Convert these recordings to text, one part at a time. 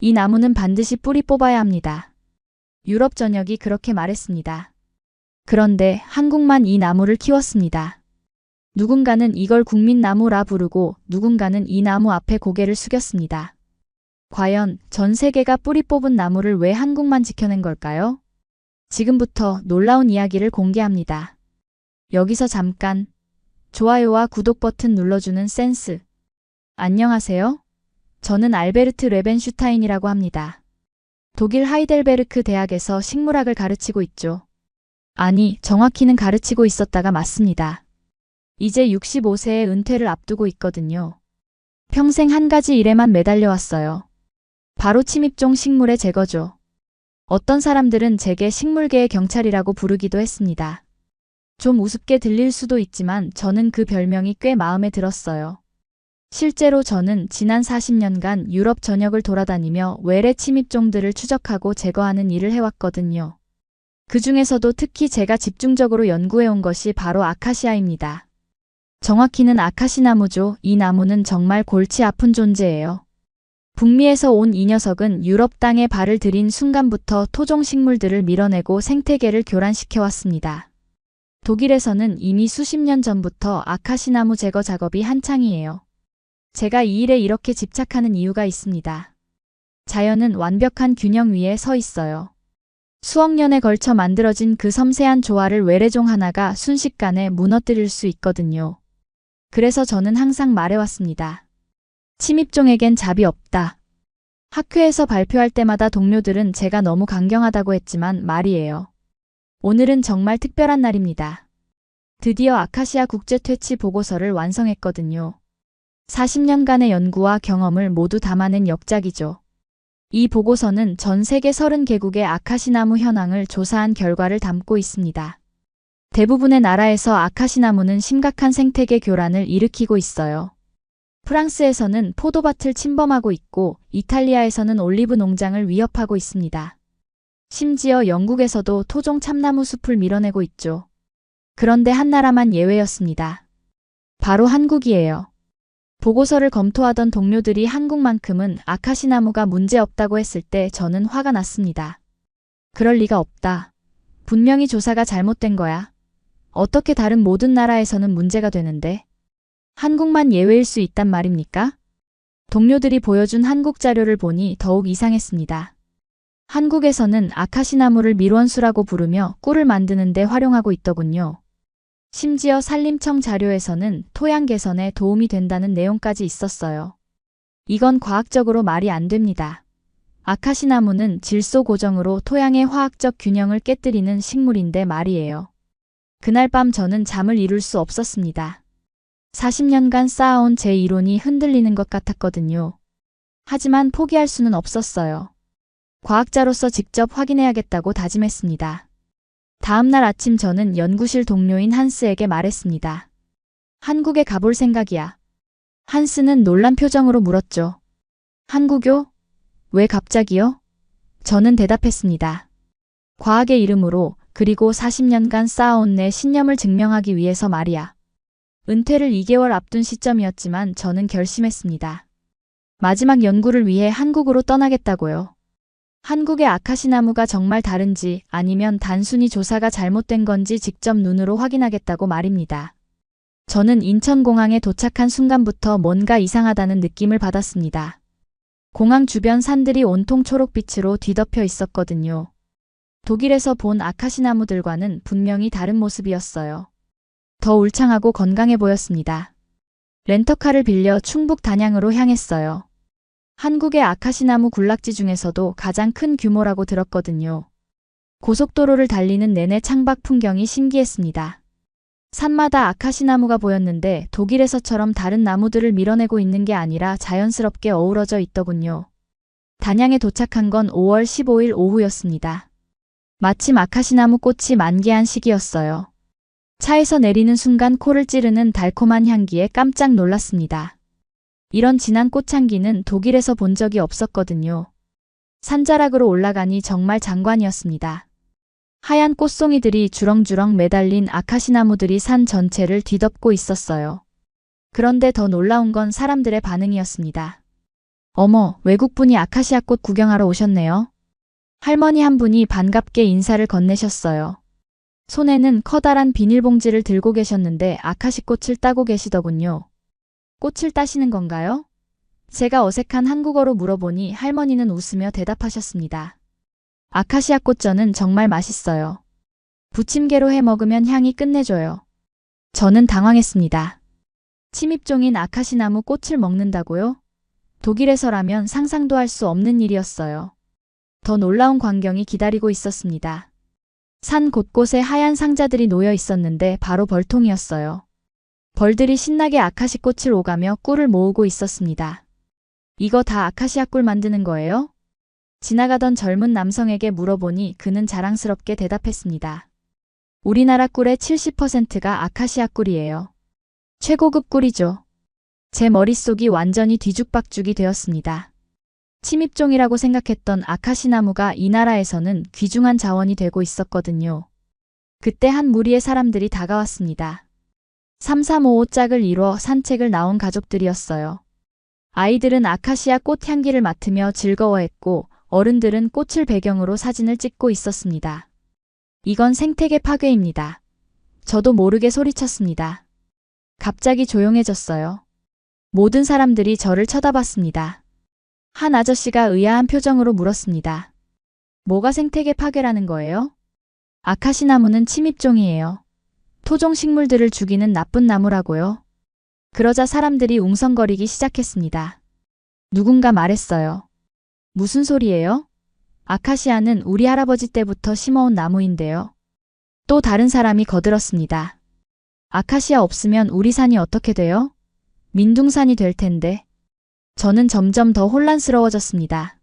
이 나무는 반드시 뿌리 뽑아야 합니다. 유럽 전역이 그렇게 말했습니다. 그런데 한국만 이 나무를 키웠습니다. 누군가는 이걸 국민나무라 부르고 누군가는 이 나무 앞에 고개를 숙였습니다. 과연 전 세계가 뿌리 뽑은 나무를 왜 한국만 지켜낸 걸까요? 지금부터 놀라운 이야기를 공개합니다. 여기서 잠깐 좋아요와 구독 버튼 눌러주는 센스. 안녕하세요. 저는 알베르트 레벤슈타인이라고 합니다. 독일 하이델베르크 대학에서 식물학을 가르치고 있죠. 아니, 정확히는 가르치고 있었다가 맞습니다. 이제 65세의 은퇴를 앞두고 있거든요. 평생 한 가지 일에만 매달려왔어요. 바로 침입종 식물의 제거죠. 어떤 사람들은 제게 식물계의 경찰이라고 부르기도 했습니다. 좀 우습게 들릴 수도 있지만 저는 그 별명이 꽤 마음에 들었어요. 실제로 저는 지난 40년간 유럽 전역을 돌아다니며 외래 침입종들을 추적하고 제거하는 일을 해왔거든요. 그 중에서도 특히 제가 집중적으로 연구해온 것이 바로 아카시아입니다. 정확히는 아카시나무죠. 이 나무는 정말 골치 아픈 존재예요. 북미에서 온 이 녀석은 유럽 땅에 발을 들인 순간부터 토종 식물들을 밀어내고 생태계를 교란시켜왔습니다. 독일에서는 이미 수십 년 전부터 아카시나무 제거 작업이 한창이에요. 제가 이 일에 이렇게 집착하는 이유가 있습니다. 자연은 완벽한 균형 위에 서 있어요. 수억 년에 걸쳐 만들어진 그 섬세한 조화를 외래종 하나가 순식간에 무너뜨릴 수 있거든요. 그래서 저는 항상 말해왔습니다. 침입종에겐 잡이 없다. 학회에서 발표할 때마다 동료들은 제가 너무 강경하다고 했지만 말이에요. 오늘은 정말 특별한 날입니다. 드디어 아카시아 국제 퇴치 보고서를 완성했거든요. 40년간의 연구와 경험을 모두 담아낸 역작이죠. 이 보고서는 전 세계 30개국의 아카시나무 현황을 조사한 결과를 담고 있습니다. 대부분의 나라에서 아카시나무는 심각한 생태계 교란을 일으키고 있어요. 프랑스에서는 포도밭을 침범하고 있고 이탈리아에서는 올리브 농장을 위협하고 있습니다. 심지어 영국에서도 토종 참나무 숲을 밀어내고 있죠. 그런데 한 나라만 예외였습니다. 바로 한국이에요. 보고서를 검토하던 동료들이 한국만큼은 아카시나무가 문제없다고 했을 때 저는 화가 났습니다. 그럴 리가 없다. 분명히 조사가 잘못된 거야. 어떻게 다른 모든 나라에서는 문제가 되는데 한국만 예외일 수 있단 말입니까? 동료들이 보여준 한국 자료를 보니 더욱 이상했습니다. 한국에서는 아카시나무를 밀원수라고 부르며 꿀을 만드는 데 활용하고 있더군요. 심지어 산림청 자료에서는 토양 개선에 도움이 된다는 내용까지 있었어요. 이건 과학적으로 말이 안 됩니다. 아카시나무는 질소 고정으로 토양의 화학적 균형을 깨뜨리는 식물인데 말이에요. 그날 밤 저는 잠을 이룰 수 없었습니다. 40년간 쌓아온 제 이론이 흔들리는 것 같았거든요. 하지만 포기할 수는 없었어요. 과학자로서 직접 확인해야겠다고 다짐했습니다. 다음 날 아침 저는 연구실 동료인 한스에게 말했습니다. 한국에 가볼 생각이야. 한스는 놀란 표정으로 물었죠. 한국요? 왜 갑자기요? 저는 대답했습니다. 과학의 이름으로 그리고 40년간 쌓아온 내 신념을 증명하기 위해서 말이야. 은퇴를 2개월 앞둔 시점이었지만 저는 결심했습니다. 마지막 연구를 위해 한국으로 떠나겠다고요. 한국의 아카시나무가 정말 다른지 아니면 단순히 조사가 잘못된 건지 직접 눈으로 확인하겠다고 말입니다. 저는 인천공항에 도착한 순간부터 뭔가 이상하다는 느낌을 받았습니다. 공항 주변 산들이 온통 초록빛으로 뒤덮여 있었거든요. 독일에서 본 아카시나무들과는 분명히 다른 모습이었어요. 더 울창하고 건강해 보였습니다. 렌터카를 빌려 충북 단양으로 향했어요. 한국의 아카시나무 군락지 중에서도 가장 큰 규모라고 들었거든요. 고속도로를 달리는 내내 창밖 풍경이 신기했습니다. 산마다 아카시나무가 보였는데 독일에서처럼 다른 나무들을 밀어내고 있는 게 아니라 자연스럽게 어우러져 있더군요. 단양에 도착한 건 5월 15일 오후였습니다. 마침 아카시나무 꽃이 만개한 시기였어요. 차에서 내리는 순간 코를 찌르는 달콤한 향기에 깜짝 놀랐습니다. 이런 진한 꽃향기는 독일에서 본 적이 없었거든요. 산자락으로 올라가니 정말 장관이었습니다. 하얀 꽃송이들이 주렁주렁 매달린 아카시나무들이 산 전체를 뒤덮고 있었어요. 그런데 더 놀라운 건 사람들의 반응이었습니다. 어머, 외국분이 아카시아꽃 구경하러 오셨네요. 할머니 한 분이 반갑게 인사를 건네셨어요. 손에는 커다란 비닐봉지를 들고 계셨는데 아카시꽃을 따고 계시더군요. 꽃을 따시는 건가요? 제가 어색한 한국어로 물어보니 할머니는 웃으며 대답하셨습니다. 아카시아 꽃전은 정말 맛있어요. 부침개로 해 먹으면 향이 끝내줘요. 저는 당황했습니다. 침입종인 아카시나무 꽃을 먹는다고요? 독일에서라면 상상도 할 수 없는 일이었어요. 더 놀라운 광경이 기다리고 있었습니다. 산 곳곳에 하얀 상자들이 놓여 있었는데 바로 벌통이었어요. 벌들이 신나게 아카시 꽃을 오가며 꿀을 모으고 있었습니다. 이거 다 아카시아 꿀 만드는 거예요? 지나가던 젊은 남성에게 물어보니 그는 자랑스럽게 대답했습니다. 우리나라 꿀의 70%가 아카시아 꿀이에요. 최고급 꿀이죠. 제 머릿속이 완전히 뒤죽박죽이 되었습니다. 침입종이라고 생각했던 아카시나무가 이 나라에서는 귀중한 자원이 되고 있었거든요. 그때 한 무리의 사람들이 다가왔습니다. 3355짝을 이뤄 산책을 나온 가족들이었어요. 아이들은 아카시아 꽃 향기를 맡으며 즐거워했고 어른들은 꽃을 배경으로 사진을 찍고 있었습니다. 이건 생태계 파괴입니다. 저도 모르게 소리쳤습니다. 갑자기 조용해졌어요. 모든 사람들이 저를 쳐다봤습니다. 한 아저씨가 의아한 표정으로 물었습니다. 뭐가 생태계 파괴라는 거예요? 아카시나무는 침입종이에요. 토종 식물들을 죽이는 나쁜 나무라고요. 그러자 사람들이 웅성거리기 시작했습니다. 누군가 말했어요. 무슨 소리예요? 아카시아는 우리 할아버지 때부터 심어온 나무인데요. 또 다른 사람이 거들었습니다. 아카시아 없으면 우리 산이 어떻게 돼요? 민둥산이 될 텐데. 저는 점점 더 혼란스러워졌습니다.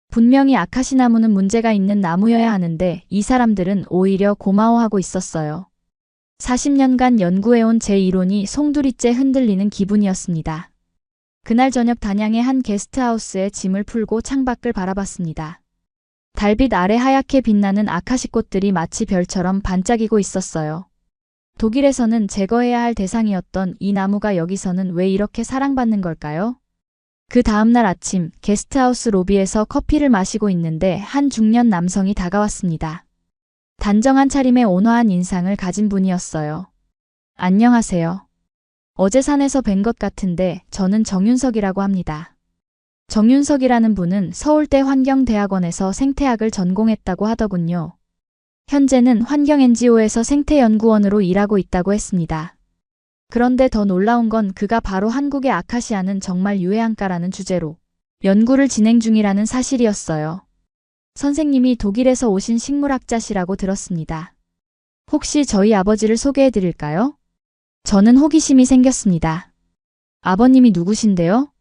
분명히 아카시나무는 문제가 있는 나무여야 하는데 이 사람들은 오히려 고마워하고 있었어요. 40년간 연구해온 제 이론이 송두리째 흔들리는 기분이었습니다. 그날 저녁 단양의 한 게스트하우스에 짐을 풀고 창밖을 바라봤습니다. 달빛 아래 하얗게 빛나는 아카시 꽃들이 마치 별처럼 반짝이고 있었어요. 독일에서는 제거해야 할 대상이었던 이 나무가 여기서는 왜 이렇게 사랑받는 걸까요? 그 다음날 아침 게스트하우스 로비에서 커피를 마시고 있는데 한 중년 남성이 다가왔습니다. 단정한 차림에 온화한 인상을 가진 분이었어요. 안녕하세요. 어제 산에서 뵌 것 같은데 저는 정윤석이라고 합니다. 정윤석이라는 분은 서울대 환경대학원에서 생태학을 전공했다고 하더군요. 현재는 환경 NGO에서 생태연구원으로 일하고 있다고 했습니다. 그런데 더 놀라운 건 그가 바로 한국의 아카시아는 정말 유해한가라는 주제로 연구를 진행 중이라는 사실이었어요. 선생님이 독일에서 오신 식물학자시라고 들었습니다. 혹시 저희 아버지를 소개해 드릴까요? 저는 호기심이 생겼습니다. 아버님이 누구신데요?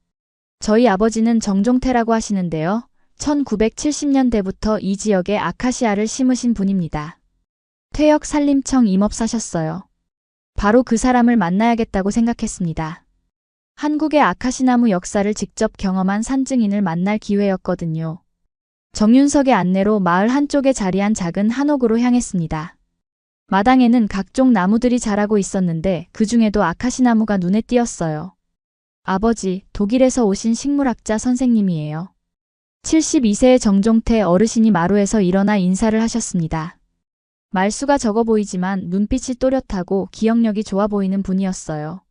저희 아버지는 정종태라고 하시는데요. 1970년대부터 이 지역에 아카시아를 심으신 분입니다. 퇴역 산림청 임업사셨어요. 바로 그 사람을 만나야겠다고 생각했습니다. 한국의 아카시나무 역사를 직접 경험한 산증인을 만날 기회였거든요. 정윤석의 안내로 마을 한쪽에 자리한 작은 한옥으로 향했습니다. 마당에는 각종 나무들이 자라고 있었는데 그 중에도 아카시나무가 눈에 띄었어요. 아버지, 독일에서 오신 식물학자 선생님이에요. 72세의 정종태 어르신이 마루에서 일어나 인사를 하셨습니다. 말수가 적어 보이지만 눈빛이 또렷하고 기억력이 좋아 보이는 분이었어요.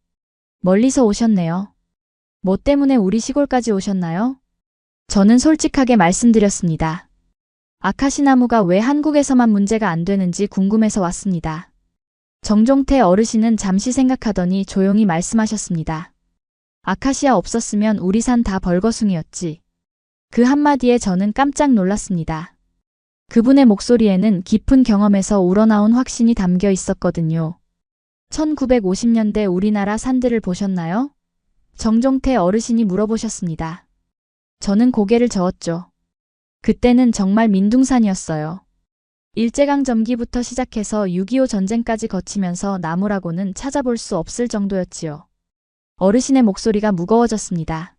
멀리서 오셨네요. 뭐 때문에 우리 시골까지 오셨나요? 저는 솔직하게 말씀드렸습니다. 아카시나무가 왜 한국에서만 문제가 안 되는지 궁금해서 왔습니다. 정종태 어르신은 잠시 생각하더니 조용히 말씀하셨습니다. 아카시아 없었으면 우리 산 다 벌거숭이였지. 그 한마디에 저는 깜짝 놀랐습니다. 그분의 목소리에는 깊은 경험에서 우러나온 확신이 담겨 있었거든요. 1950년대 우리나라 산들을 보셨나요? 정종태 어르신이 물어보셨습니다. 저는 고개를 저었죠. 그때는 정말 민둥산이었어요. 일제강점기부터 시작해서 6.25 전쟁까지 거치면서 나무라고는 찾아볼 수 없을 정도였지요. 어르신의 목소리가 무거워졌습니다.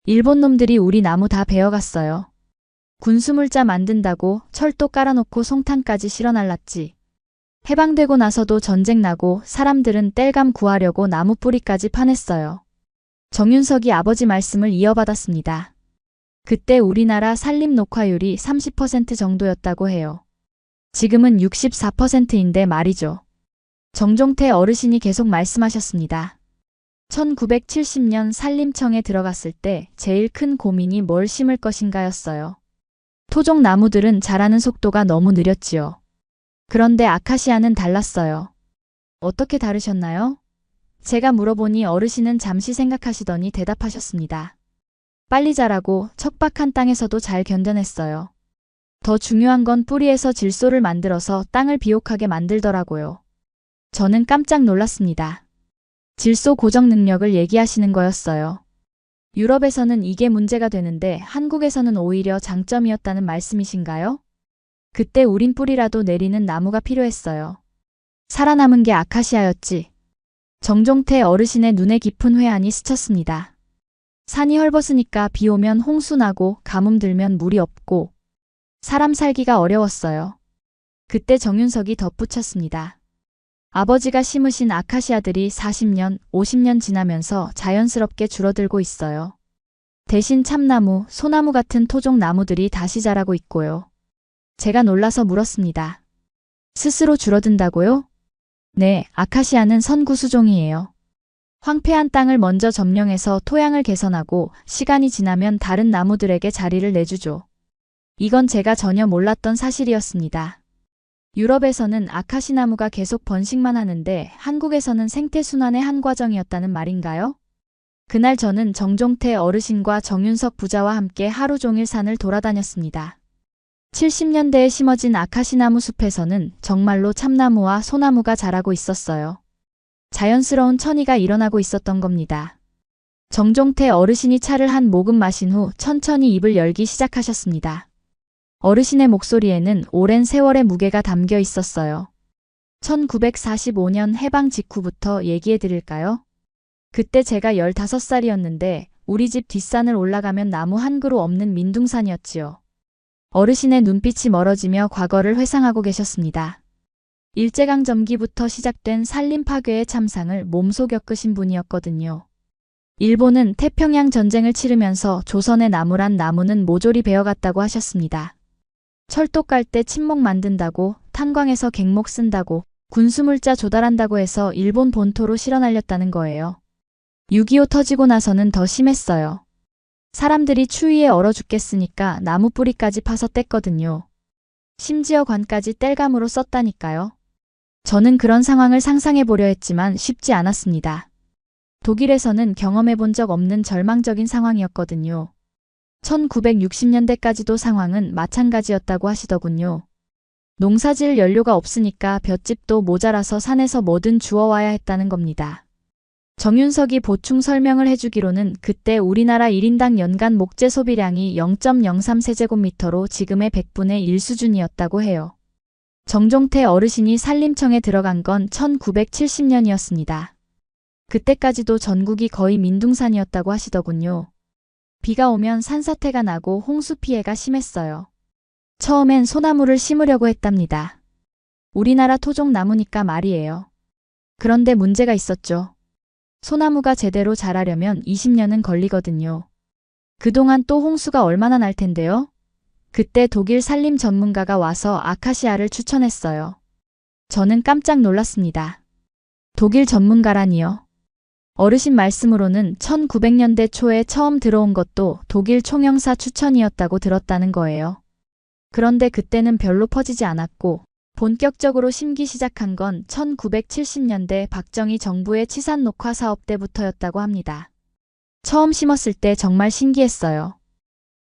일본 놈들이 우리 나무 다 베어갔어요. 군수물자 만든다고 철도 깔아놓고 송탄까지 실어날랐지. 해방되고 나서도 전쟁 나고 사람들은 땔감 구하려고 나무 뿌리까지 파냈어요. 정윤석이 아버지 말씀을 이어받았습니다. 그때 우리나라 산림 녹화율이 30% 정도였다고 해요. 지금은 64%인데 말이죠. 정종태 어르신이 계속 말씀하셨습니다. 1970년 산림청에 들어갔을 때 제일 큰 고민이 뭘 심을 것인가였어요. 토종 나무들은 자라는 속도가 너무 느렸지요. 그런데 아카시아는 달랐어요. 어떻게 다르셨나요? 제가 물어보니 어르신은 잠시 생각하시더니 대답하셨습니다. 빨리 자라고 척박한 땅에서도 잘 견뎌냈어요. 더 중요한 건 뿌리에서 질소를 만들어서 땅을 비옥하게 만들더라고요. 저는 깜짝 놀랐습니다. 질소 고정 능력을 얘기하시는 거였어요. 유럽에서는 이게 문제가 되는데 한국에서는 오히려 장점이었다는 말씀이신가요? 그때 우린 뿌리라도 내리는 나무가 필요했어요. 살아남은 게 아카시아였지. 정종태 어르신의 눈에 깊은 회한이 스쳤습니다. 산이 헐벗으니까 비 오면 홍수 나고 가뭄 들면 물이 없고 사람 살기가 어려웠어요. 그때 정윤석이 덧붙였습니다. 아버지가 심으신 아카시아들이 40년, 50년 지나면서 자연스럽게 줄어들고 있어요. 대신 참나무, 소나무 같은 토종 나무들이 다시 자라고 있고요. 제가 놀라서 물었습니다. 스스로 줄어든다고요? 네, 아카시아는 선구수종이에요. 황폐한 땅을 먼저 점령해서 토양을 개선하고 시간이 지나면 다른 나무들에게 자리를 내주죠. 이건 제가 전혀 몰랐던 사실이었습니다. 유럽에서는 아카시나무가 계속 번식만 하는데 한국에서는 생태순환의 한 과정이었다는 말인가요? 그날 저는 정종태 어르신과 정윤석 부자와 함께 하루 종일 산을 돌아다녔습니다. 70년대에 심어진 아카시나무 숲에서는 정말로 참나무와 소나무가 자라고 있었어요. 자연스러운 천이가 일어나고 있었던 겁니다. 정종태 어르신이 차를 한 모금 마신 후 천천히 입을 열기 시작하셨습니다. 어르신의 목소리에는 오랜 세월의 무게가 담겨 있었어요. 1945년 해방 직후부터 얘기해 드릴까요? 그때 제가 15살이었는데 우리 집 뒷산을 올라가면 나무 한 그루 없는 민둥산이었지요. 어르신의 눈빛이 멀어지며 과거를 회상하고 계셨습니다. 일제강점기부터 시작된 산림 파괴의 참상을 몸소 겪으신 분이었거든요. 일본은 태평양 전쟁을 치르면서 조선의 나무란 나무는 모조리 베어갔다고 하셨습니다. 철도 깔 때 침목 만든다고, 탄광에서 갱목 쓴다고, 군수물자 조달한다고 해서 일본 본토로 실어 날렸다는 거예요. 6.25 터지고 나서는 더 심했어요. 사람들이 추위에 얼어 죽겠으니까 나무 뿌리까지 파서 뗐거든요. 심지어 관까지 땔감으로 썼다니까요. 저는 그런 상황을 상상해 보려 했지만 쉽지 않았습니다. 독일에서는 경험해 본 적 없는 절망적인 상황이었거든요. 1960년대까지도 상황은 마찬가지였다고 하시더군요. 농사지을 연료가 없으니까 볏짚도 모자라서 산에서 뭐든 주워와야 했다는 겁니다. 정윤석이 보충 설명을 해주기로는 그때 우리나라 1인당 연간 목재 소비량이 0.03세제곱미터로 지금의 100분의 1 수준이었다고 해요. 정종태 어르신이 산림청에 들어간 건 1970년이었습니다. 그때까지도 전국이 거의 민둥산이었다고 하시더군요. 비가 오면 산사태가 나고 홍수 피해가 심했어요. 처음엔 소나무를 심으려고 했답니다. 우리나라 토종 나무니까 말이에요. 그런데 문제가 있었죠. 소나무가 제대로 자라려면 20년은 걸리거든요. 그동안 또 홍수가 얼마나 날 텐데요? 그때 독일 산림 전문가가 와서 아카시아를 추천했어요. 저는 깜짝 놀랐습니다. 독일 전문가라니요. 어르신 말씀으로는 1900년대 초에 처음 들어온 것도 독일 총영사 추천이었다고 들었다는 거예요. 그런데 그때는 별로 퍼지지 않았고 본격적으로 심기 시작한 건 1970년대 박정희 정부의 치산 녹화 사업 때부터였다고 합니다. 처음 심었을 때 정말 신기했어요.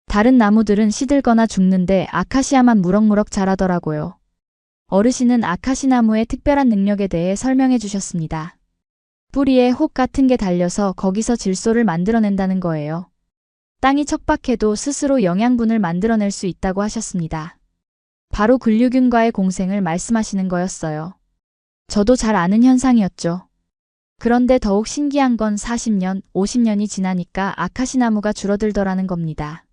다른 나무들은 시들거나 죽는데 아카시아만 무럭무럭 자라더라고요. 어르신은 아카시나무의 특별한 능력에 대해 설명해 주셨습니다. 뿌리에 혹 같은 게 달려서 거기서 질소를 만들어낸다는 거예요. 땅이 척박해도 스스로 영양분을 만들어낼 수 있다고 하셨습니다. 바로 근류균과의 공생을 말씀하시는 거였어요. 저도 잘 아는 현상이었죠. 그런데 더욱 신기한 건 40년, 50년이 지나니까 아카시나무가 줄어들더라는 겁니다.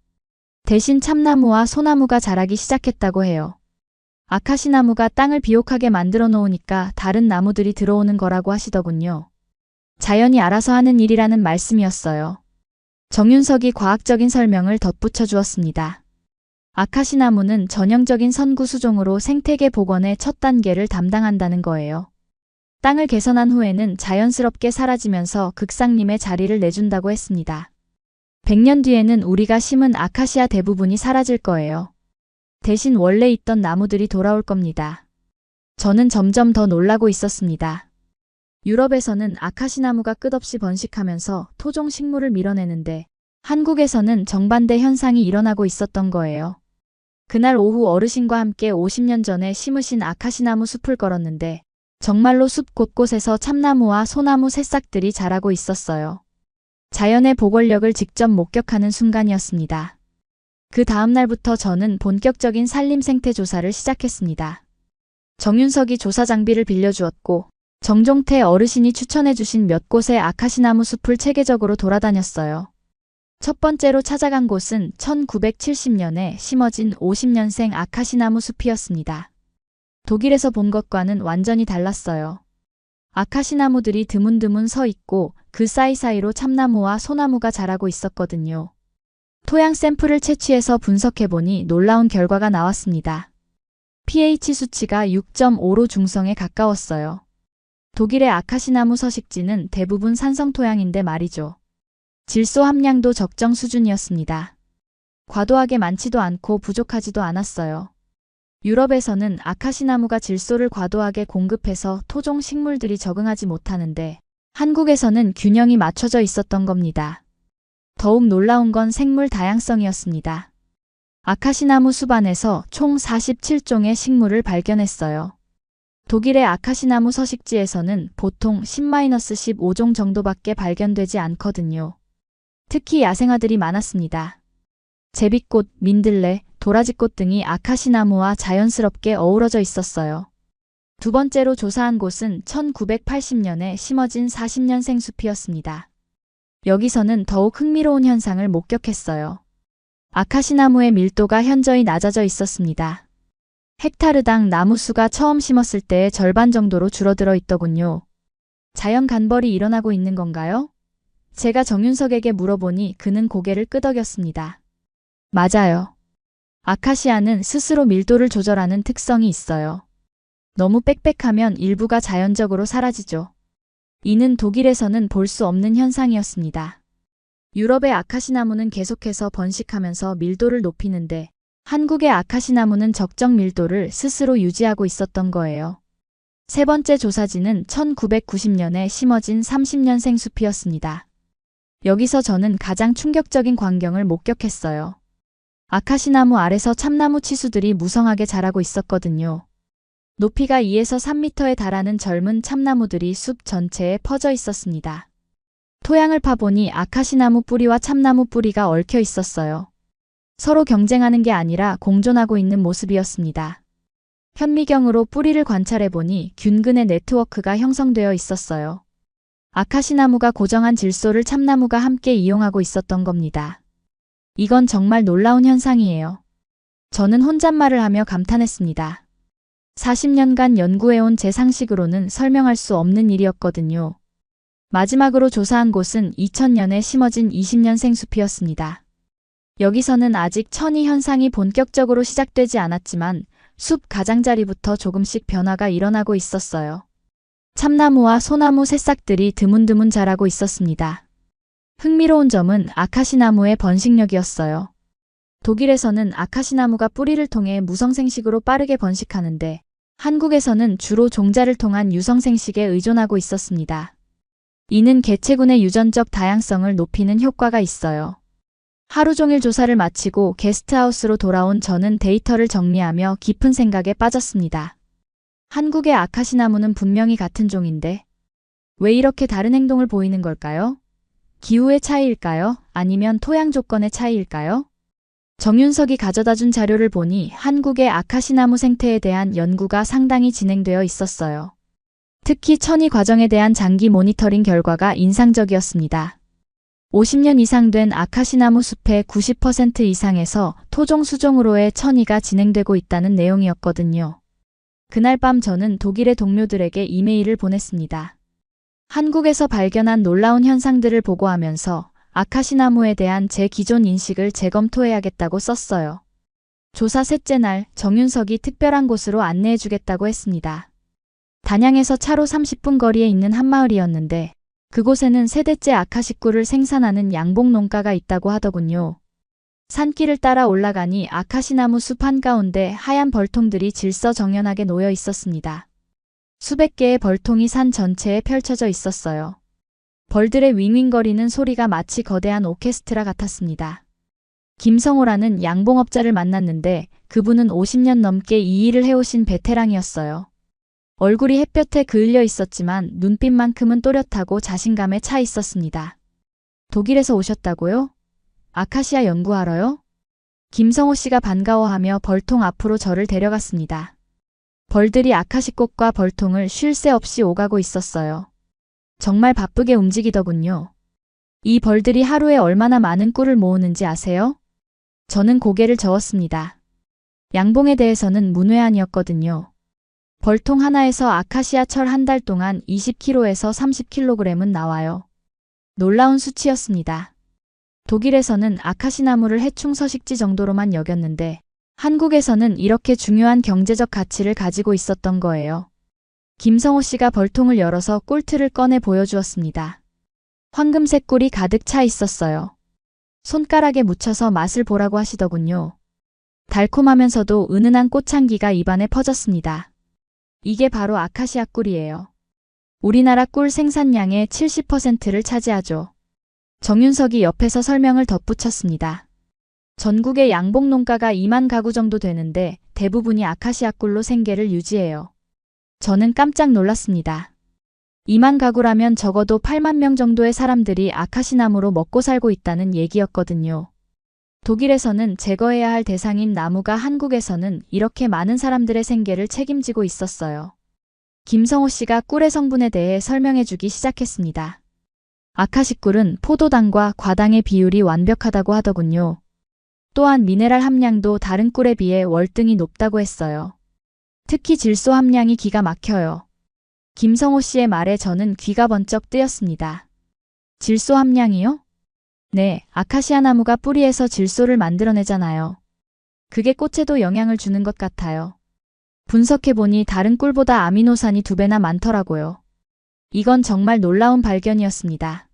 대신 참나무와 소나무가 자라기 시작했다고 해요. 아카시나무가 땅을 비옥하게 만들어 놓으니까 다른 나무들이 들어오는 거라고 하시더군요. 자연이 알아서 하는 일이라는 말씀이었어요. 정윤석이 과학적인 설명을 덧붙여 주었습니다. 아카시 나무는 전형적인 선구 수종으로 생태계 복원의 첫 단계를 담당한다는 거예요. 땅을 개선한 후에는 자연스럽게 사라지면서 극상림의 자리를 내준다고 했습니다. 100년 뒤에는 우리가 심은 아카시아 대부분이 사라질 거예요. 대신 원래 있던 나무들이 돌아올 겁니다. 저는 점점 더 놀라고 있었습니다. 유럽에서는 아카시 나무가 끝없이 번식하면서 토종 식물을 밀어내는데 한국에서는 정반대 현상이 일어나고 있었던 거예요. 그날 오후 어르신과 함께 50년 전에 심으신 아카시 나무 숲을 걸었는데 정말로 숲 곳곳에서 참나무와 소나무 새싹들이 자라고 있었어요. 자연의 복원력을 직접 목격하는 순간이었습니다. 그 다음 날부터 저는 본격적인 산림 생태 조사를 시작했습니다. 정윤석이 조사 장비를 빌려주었고 정종태 어르신이 추천해주신 몇 곳의 아카시나무 숲을 체계적으로 돌아다녔어요. 첫 번째로 찾아간 곳은 1970년에 심어진 50년생 아카시나무 숲이었습니다. 독일에서 본 것과는 완전히 달랐어요. 아카시나무들이 드문드문 서 있고 그 사이사이로 참나무와 소나무가 자라고 있었거든요. 토양 샘플을 채취해서 분석해보니 놀라운 결과가 나왔습니다. pH 수치가 6.5로 중성에 가까웠어요. 독일의 아카시나무 서식지는 대부분 산성 토양인데 말이죠. 질소 함량도 적정 수준이었습니다. 과도하게 많지도 않고 부족하지도 않았어요. 유럽에서는 아카시나무가 질소를 과도하게 공급해서 토종 식물들이 적응하지 못하는데 한국에서는 균형이 맞춰져 있었던 겁니다. 더욱 놀라운 건 생물 다양성이었습니다. 아카시나무 숲 안에서 총 47종의 식물을 발견했어요. 독일의 아카시나무 서식지에서는 보통 10-15종 정도밖에 발견되지 않거든요. 특히 야생화들이 많았습니다. 제비꽃, 민들레, 도라지꽃 등이 아카시나무와 자연스럽게 어우러져 있었어요. 두 번째로 조사한 곳은 1980년에 심어진 40년생 숲이었습니다. 여기서는 더욱 흥미로운 현상을 목격했어요. 아카시나무의 밀도가 현저히 낮아져 있었습니다. 헥타르당 나무 수가 처음 심었을 때의 절반 정도로 줄어들어 있더군요. 자연 간벌이 일어나고 있는 건가요? 제가 정윤석에게 물어보니 그는 고개를 끄덕였습니다. 맞아요. 아카시아는 스스로 밀도를 조절하는 특성이 있어요. 너무 빽빽하면 일부가 자연적으로 사라지죠. 이는 독일에서는 볼 수 없는 현상이었습니다. 유럽의 아카시나무는 계속해서 번식하면서 밀도를 높이는데 한국의 아카시나무는 적정 밀도를 스스로 유지하고 있었던 거예요. 세 번째 조사지는 1990년에 심어진 30년생 숲이었습니다. 여기서 저는 가장 충격적인 광경을 목격했어요. 아카시나무 아래서 참나무 치수들이 무성하게 자라고 있었거든요. 높이가 2에서 3m에 달하는 젊은 참나무들이 숲 전체에 퍼져 있었습니다. 토양을 파보니 아카시나무 뿌리와 참나무 뿌리가 얽혀 있었어요. 서로 경쟁하는 게 아니라 공존하고 있는 모습이었습니다. 현미경으로 뿌리를 관찰해보니 균근의 네트워크가 형성되어 있었어요. 아카시나무가 고정한 질소를 참나무가 함께 이용하고 있었던 겁니다. 이건 정말 놀라운 현상이에요. 저는 혼잣말을 하며 감탄했습니다. 40년간 연구해온 제 상식으로는 설명할 수 없는 일이었거든요. 마지막으로 조사한 곳은 2000년에 심어진 20년생 숲이었습니다. 여기서는 아직 천이 현상이 본격적으로 시작되지 않았지만 숲 가장자리부터 조금씩 변화가 일어나고 있었어요. 참나무와 소나무 새싹들이 드문드문 자라고 있었습니다. 흥미로운 점은 아카시나무의 번식력이었어요. 독일에서는 아카시나무가 뿌리를 통해 무성생식으로 빠르게 번식하는데 한국에서는 주로 종자를 통한 유성생식에 의존하고 있었습니다. 이는 개체군의 유전적 다양성을 높이는 효과가 있어요. 하루 종일 조사를 마치고 게스트하우스로 돌아온 저는 데이터를 정리하며 깊은 생각에 빠졌습니다. 한국의 아카시나무는 분명히 같은 종인데 왜 이렇게 다른 행동을 보이는 걸까요? 기후의 차이일까요? 아니면 토양 조건의 차이일까요? 정윤석이 가져다준 자료를 보니 한국의 아카시나무 생태에 대한 연구가 상당히 진행되어 있었어요. 특히 천이 과정에 대한 장기 모니터링 결과가 인상적이었습니다. 50년 이상 된 아카시나무 숲의 90% 이상에서 토종 수종으로의 천이가 진행되고 있다는 내용이었거든요. 그날 밤 저는 독일의 동료들에게 이메일을 보냈습니다. 한국에서 발견한 놀라운 현상들을 보고하면서 아카시나무에 대한 제 기존 인식을 재검토해야겠다고 썼어요. 조사 셋째 날 정윤석이 특별한 곳으로 안내해주겠다고 했습니다. 단양에서 차로 30분 거리에 있는 한마을이었는데 그곳에는 세대째 아카시꿀을 생산하는 양봉 농가가 있다고 하더군요. 산길을 따라 올라가니 아카시나무 숲 한가운데 하얀 벌통들이 질서정연하게 놓여 있었습니다. 수백 개의 벌통이 산 전체에 펼쳐져 있었어요. 벌들의 윙윙거리는 소리가 마치 거대한 오케스트라 같았습니다. 김성호라는 양봉업자를 만났는데 그분은 50년 넘게 이 일을 해오신 베테랑이었어요. 얼굴이 햇볕에 그을려 있었지만 눈빛만큼은 또렷하고 자신감에 차 있었습니다. 독일에서 오셨다고요? 아카시아 연구하러요? 김성호 씨가 반가워하며 벌통 앞으로 저를 데려갔습니다. 벌들이 아카시꽃과 벌통을 쉴 새 없이 오가고 있었어요. 정말 바쁘게 움직이더군요. 이 벌들이 하루에 얼마나 많은 꿀을 모으는지 아세요? 저는 고개를 저었습니다. 양봉에 대해서는 문외한이었거든요. 벌통 하나에서 아카시아 철 한 달 동안 20kg에서 30kg은 나와요. 놀라운 수치였습니다. 독일에서는 아카시나무를 해충 서식지 정도로만 여겼는데 한국에서는 이렇게 중요한 경제적 가치를 가지고 있었던 거예요. 김성호 씨가 벌통을 열어서 꿀틀을 꺼내 보여주었습니다. 황금색 꿀이 가득 차 있었어요. 손가락에 묻혀서 맛을 보라고 하시더군요. 달콤하면서도 은은한 꽃향기가 입안에 퍼졌습니다. 이게 바로 아카시아 꿀이에요. 우리나라 꿀 생산량의 70%를 차지하죠. 정윤석이 옆에서 설명을 덧붙였습니다. 전국의 양봉 농가가 2만 가구 정도 되는데 대부분이 아카시아 꿀로 생계를 유지해요. 저는 깜짝 놀랐습니다. 2만 가구라면 적어도 8만 명 정도의 사람들이 아카시나무로 먹고 살고 있다는 얘기였거든요. 독일에서는 제거해야 할 대상인 나무가 한국에서는 이렇게 많은 사람들의 생계를 책임지고 있었어요. 김성호 씨가 꿀의 성분에 대해 설명해주기 시작했습니다. 아카시꿀은 포도당과 과당의 비율이 완벽하다고 하더군요. 또한 미네랄 함량도 다른 꿀에 비해 월등히 높다고 했어요. 특히 질소 함량이 기가 막혀요. 김성호 씨의 말에 저는 귀가 번쩍 뜨였습니다. 질소 함량이요? 네, 아카시아 나무가 뿌리에서 질소를 만들어내잖아요. 그게 꽃에도 영향을 주는 것 같아요. 분석해보니 다른 꿀보다 아미노산이 2배나 많더라고요. 이건 정말 놀라운 발견이었습니다.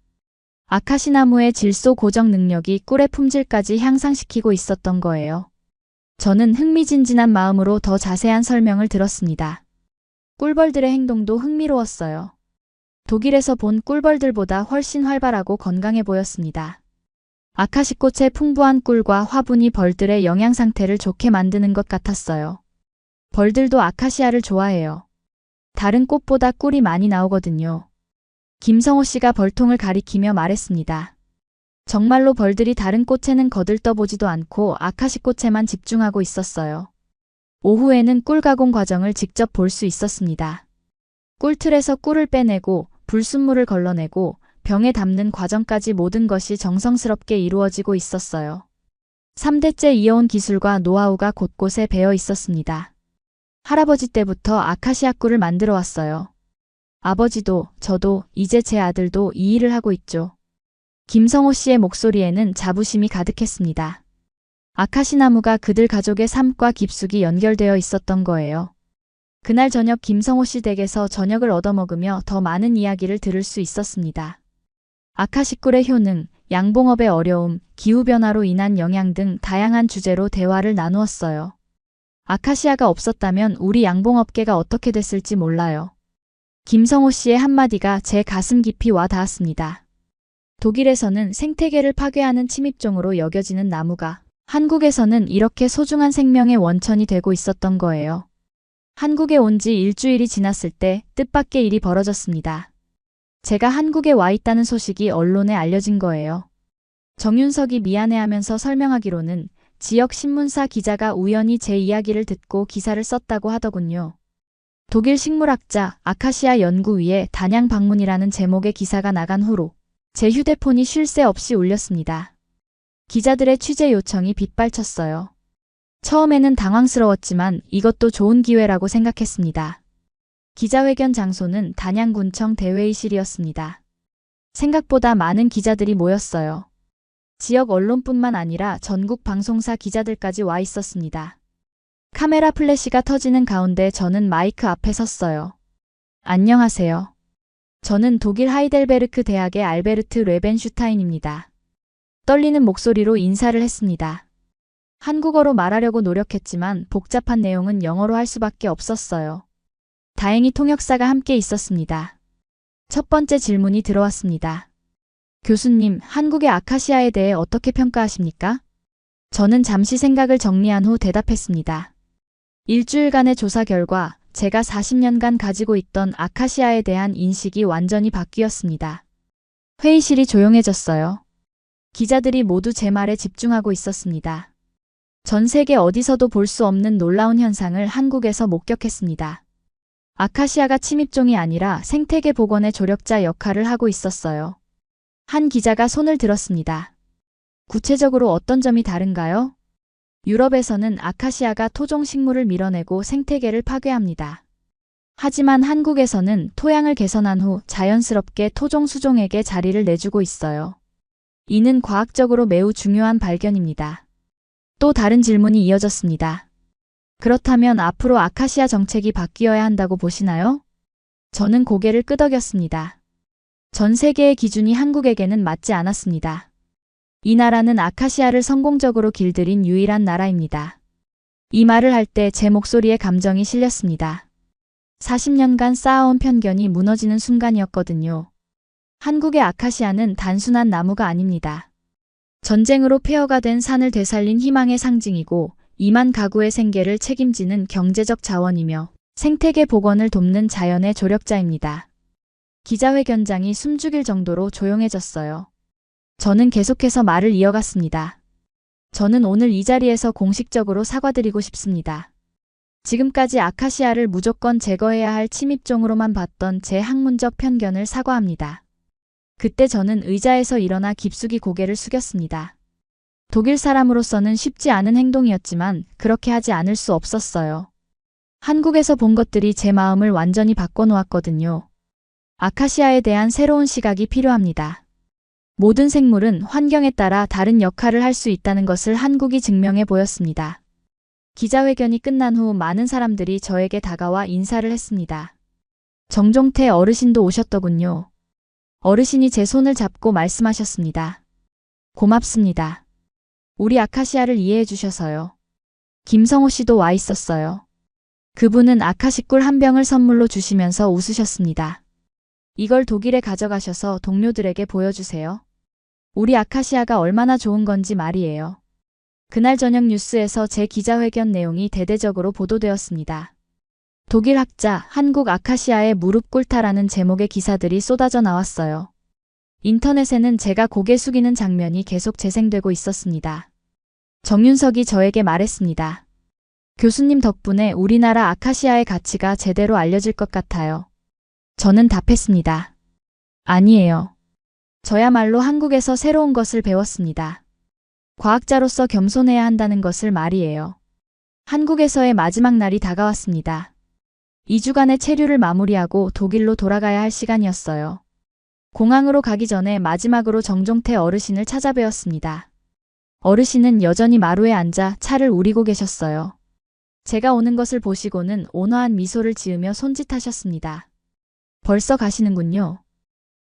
아카시나무의 질소 고정 능력이 꿀의 품질까지 향상시키고 있었던 거예요. 저는 흥미진진한 마음으로 더 자세한 설명을 들었습니다. 꿀벌들의 행동도 흥미로웠어요. 독일에서 본 꿀벌들보다 훨씬 활발하고 건강해 보였습니다. 아카시꽃의 풍부한 꿀과 화분이 벌들의 영양 상태를 좋게 만드는 것 같았어요. 벌들도 아카시아를 좋아해요. 다른 꽃보다 꿀이 많이 나오거든요. 김성호 씨가 벌통을 가리키며 말했습니다. 정말로 벌들이 다른 꽃에는 거들떠보지도 않고 아카시꽃에만 집중하고 있었어요. 오후에는 꿀 가공 과정을 직접 볼 수 있었습니다. 꿀틀에서 꿀을 빼내고 불순물을 걸러내고 병에 담는 과정까지 모든 것이 정성스럽게 이루어지고 있었어요. 3대째 이어온 기술과 노하우가 곳곳에 배어 있었습니다. 할아버지 때부터 아카시아 꿀을 만들어 왔어요. 아버지도 저도 이제 제 아들도 이 일을 하고 있죠. 김성호 씨의 목소리에는 자부심이 가득했습니다. 아카시나무가 그들 가족의 삶과 깊숙이 연결되어 있었던 거예요. 그날 저녁 김성호 씨 댁에서 저녁을 얻어먹으며 더 많은 이야기를 들을 수 있었습니다. 아카시꿀의 효능, 양봉업의 어려움, 기후변화로 인한 영향 등 다양한 주제로 대화를 나누었어요. 아카시아가 없었다면 우리 양봉업계가 어떻게 됐을지 몰라요. 김성호 씨의 한마디가 제 가슴 깊이 와 닿았습니다. 독일에서는 생태계를 파괴하는 침입종으로 여겨지는 나무가 한국에서는 이렇게 소중한 생명의 원천이 되고 있었던 거예요. 한국에 온 지 일주일이 지났을 때 뜻밖의 일이 벌어졌습니다. 제가 한국에 와 있다는 소식이 언론에 알려진 거예요. 정윤석이 미안해하면서 설명하기로는 지역 신문사 기자가 우연히 제 이야기를 듣고 기사를 썼다고 하더군요. 독일 식물학자 아카시아 연구위의 단양 방문이라는 제목의 기사가 나간 후로 제 휴대폰이 쉴 새 없이 울렸습니다. 기자들의 취재 요청이 빗발쳤어요. 처음에는 당황스러웠지만 이것도 좋은 기회라고 생각했습니다. 기자회견 장소는 단양군청 대회의실이었습니다. 생각보다 많은 기자들이 모였어요. 지역 언론뿐만 아니라 전국 방송사 기자들까지 와 있었습니다. 카메라 플래시가 터지는 가운데 저는 마이크 앞에 섰어요. 안녕하세요. 저는 독일 하이델베르크 대학의 알베르트 레벤슈타인입니다. 떨리는 목소리로 인사를 했습니다. 한국어로 말하려고 노력했지만 복잡한 내용은 영어로 할 수밖에 없었어요. 다행히 통역사가 함께 있었습니다. 첫 번째 질문이 들어왔습니다. 교수님, 한국의 아카시아에 대해 어떻게 평가하십니까? 저는 잠시 생각을 정리한 후 대답했습니다. 일주일간의 조사 결과 제가 40년간 가지고 있던 아카시아에 대한 인식이 완전히 바뀌었습니다. 회의실이 조용해졌어요. 기자들이 모두 제 말에 집중하고 있었습니다. 전 세계 어디서도 볼 수 없는 놀라운 현상을 한국에서 목격했습니다. 아카시아가 침입종이 아니라 생태계 복원의 조력자 역할을 하고 있었어요. 한 기자가 손을 들었습니다. 구체적으로 어떤 점이 다른가요? 유럽에서는 아카시아가 토종 식물을 밀어내고 생태계를 파괴합니다. 하지만 한국에서는 토양을 개선한 후 자연스럽게 토종 수종에게 자리를 내주고 있어요. 이는 과학적으로 매우 중요한 발견입니다. 또 다른 질문이 이어졌습니다. 그렇다면 앞으로 아카시아 정책이 바뀌어야 한다고 보시나요? 저는 고개를 끄덕였습니다. 전 세계의 기준이 한국에게는 맞지 않았습니다. 이 나라는 아카시아를 성공적으로 길들인 유일한 나라입니다. 이 말을 할 때 제 목소리에 감정이 실렸습니다. 40년간 쌓아온 편견이 무너지는 순간이었거든요. 한국의 아카시아는 단순한 나무가 아닙니다. 전쟁으로 폐허가 된 산을 되살린 희망의 상징이고 2만 가구의 생계를 책임지는 경제적 자원이며 생태계 복원을 돕는 자연의 조력자입니다. 기자회견장이 숨죽일 정도로 조용해졌어요. 저는 계속해서 말을 이어갔습니다. 저는 오늘 이 자리에서 공식적으로 사과드리고 싶습니다. 지금까지 아카시아를 무조건 제거해야 할 침입종으로만 봤던 제 학문적 편견을 사과합니다. 그때 저는 의자에서 일어나 깊숙이 고개를 숙였습니다. 독일 사람으로서는 쉽지 않은 행동이었지만 그렇게 하지 않을 수 없었어요. 한국에서 본 것들이 제 마음을 완전히 바꿔놓았거든요. 아카시아에 대한 새로운 시각이 필요합니다. 모든 생물은 환경에 따라 다른 역할을 할 수 있다는 것을 한국이 증명해 보였습니다. 기자회견이 끝난 후 많은 사람들이 저에게 다가와 인사를 했습니다. 정종태 어르신도 오셨더군요. 어르신이 제 손을 잡고 말씀하셨습니다. 고맙습니다. 우리 아카시아를 이해해 주셔서요. 김성호 씨도 와 있었어요. 그분은 아카시꿀 한 병을 선물로 주시면서 웃으셨습니다. 이걸 독일에 가져가셔서 동료들에게 보여주세요. 우리 아카시아가 얼마나 좋은 건지 말이에요. 그날 저녁 뉴스에서 제 기자회견 내용이 대대적으로 보도되었습니다. 독일 학자 한국 아카시아에 무릎 꿇다라는 제목의 기사들이 쏟아져 나왔어요. 인터넷에는 제가 고개 숙이는 장면이 계속 재생되고 있었습니다. 정윤석이 저에게 말했습니다. 교수님 덕분에 우리나라 아카시아의 가치가 제대로 알려질 것 같아요. 저는 답했습니다. 아니에요. 저야말로 한국에서 새로운 것을 배웠습니다. 과학자로서 겸손해야 한다는 것을 말이에요. 한국에서의 마지막 날이 다가왔습니다. 2주간의 체류를 마무리하고 독일로 돌아가야 할 시간이었어요. 공항으로 가기 전에 마지막으로 정종태 어르신을 찾아뵈었습니다. 어르신은 여전히 마루에 앉아 차를 우리고 계셨어요. 제가 오는 것을 보시고는 온화한 미소를 지으며 손짓하셨습니다. 벌써 가시는군요.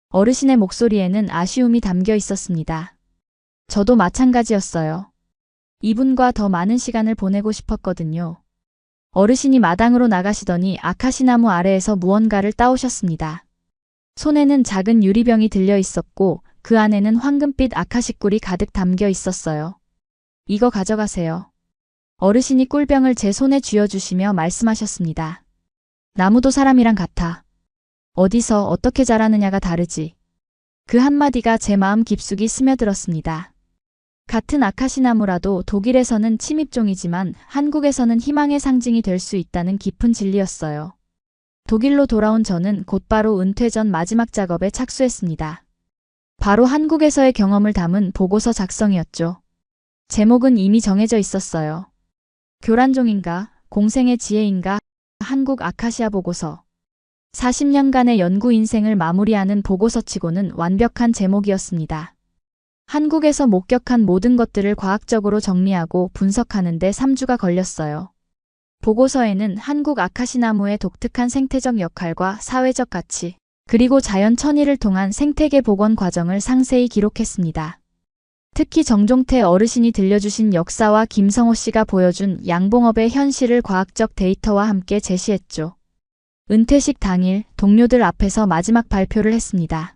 어르신의 목소리에는 아쉬움이 담겨 있었습니다. 저도 마찬가지였어요. 이분과 더 많은 시간을 보내고 싶었거든요. 어르신이 마당으로 나가시더니 아카시나무 아래에서 무언가를 따오셨습니다. 손에는 작은 유리병이 들려 있었고 그 안에는 황금빛 아카시꿀이 가득 담겨 있었어요. 이거 가져가세요. 어르신이 꿀병을 제 손에 쥐어주시며 말씀하셨습니다. 나무도 사람이랑 같아. 어디서 어떻게 자라느냐가 다르지. 그 한마디가 제 마음 깊숙이 스며들었습니다. 같은 아카시나무라도 독일에서는 침입종이지만 한국에서는 희망의 상징이 될 수 있다는 깊은 진리였어요. 독일로 돌아온 저는 곧바로 은퇴 전 마지막 작업에 착수했습니다. 바로 한국에서의 경험을 담은 보고서 작성이었죠. 제목은 이미 정해져 있었어요. 교란종인가, 공생의 지혜인가, 한국 아카시아 보고서. 40년간의 연구 인생을 마무리하는 보고서치고는 완벽한 제목이었습니다. 한국에서 목격한 모든 것들을 과학적으로 정리하고 분석하는 데 3주가 걸렸어요. 보고서에는 한국 아카시나무의 독특한 생태적 역할과 사회적 가치, 그리고 자연 천위를 통한 생태계 복원 과정을 상세히 기록했습니다. 특히 정종태 어르신이 들려주신 역사와 김성호 씨가 보여준 양봉업의 현실을 과학적 데이터와 함께 제시했죠. 은퇴식 당일 동료들 앞에서 마지막 발표를 했습니다.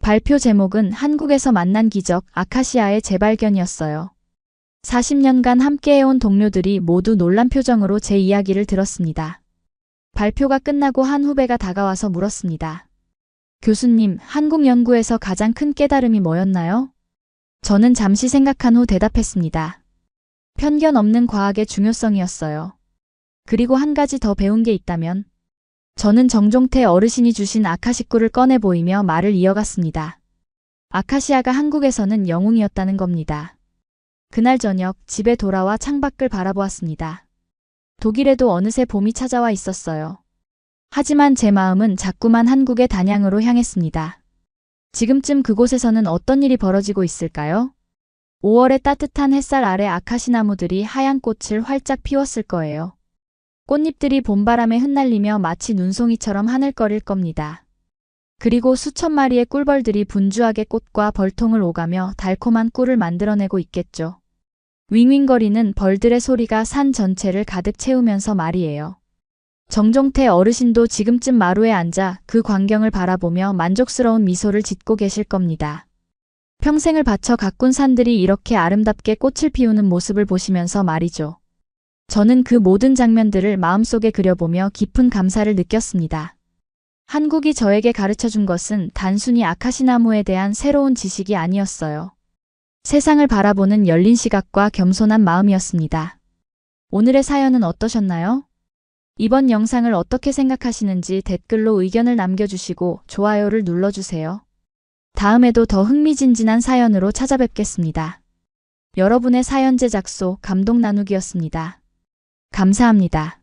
발표 제목은 한국에서 만난 기적 아카시아의 재발견이었어요. 40년간 함께해온 동료들이 모두 놀란 표정으로 제 이야기를 들었습니다. 발표가 끝나고 한 후배가 다가와서 물었습니다. 교수님, 한국 연구에서 가장 큰 깨달음이 뭐였나요? 저는 잠시 생각한 후 대답했습니다. 편견 없는 과학의 중요성이었어요. 그리고 한 가지 더 배운 게 있다면? 저는 정종태 어르신이 주신 아카식구를 꺼내 보이며 말을 이어갔습니다. 아카시아가 한국에서는 영웅이었다는 겁니다. 그날 저녁 집에 돌아와 창밖을 바라보았습니다. 독일에도 어느새 봄이 찾아와 있었어요. 하지만 제 마음은 자꾸만 한국의 단양으로 향했습니다. 지금쯤 그곳에서는 어떤 일이 벌어지고 있을까요? 5월의 따뜻한 햇살 아래 아카시나무들이 하얀 꽃을 활짝 피웠을 거예요. 꽃잎들이 봄바람에 흩날리며 마치 눈송이처럼 하늘거릴 겁니다. 그리고 수천 마리의 꿀벌들이 분주하게 꽃과 벌통을 오가며 달콤한 꿀을 만들어내고 있겠죠. 윙윙거리는 벌들의 소리가 산 전체를 가득 채우면서 말이에요. 정종태 어르신도 지금쯤 마루에 앉아 그 광경을 바라보며 만족스러운 미소를 짓고 계실 겁니다. 평생을 바쳐 가꾼 산들이 이렇게 아름답게 꽃을 피우는 모습을 보시면서 말이죠. 저는 그 모든 장면들을 마음속에 그려보며 깊은 감사를 느꼈습니다. 한국이 저에게 가르쳐준 것은 단순히 아카시나무에 대한 새로운 지식이 아니었어요. 세상을 바라보는 열린 시각과 겸손한 마음이었습니다. 오늘의 사연은 어떠셨나요? 이번 영상을 어떻게 생각하시는지 댓글로 의견을 남겨주시고 좋아요를 눌러주세요. 다음에도 더 흥미진진한 사연으로 찾아뵙겠습니다. 여러분의 사연 제작소 감동 나누기였습니다. 감사합니다.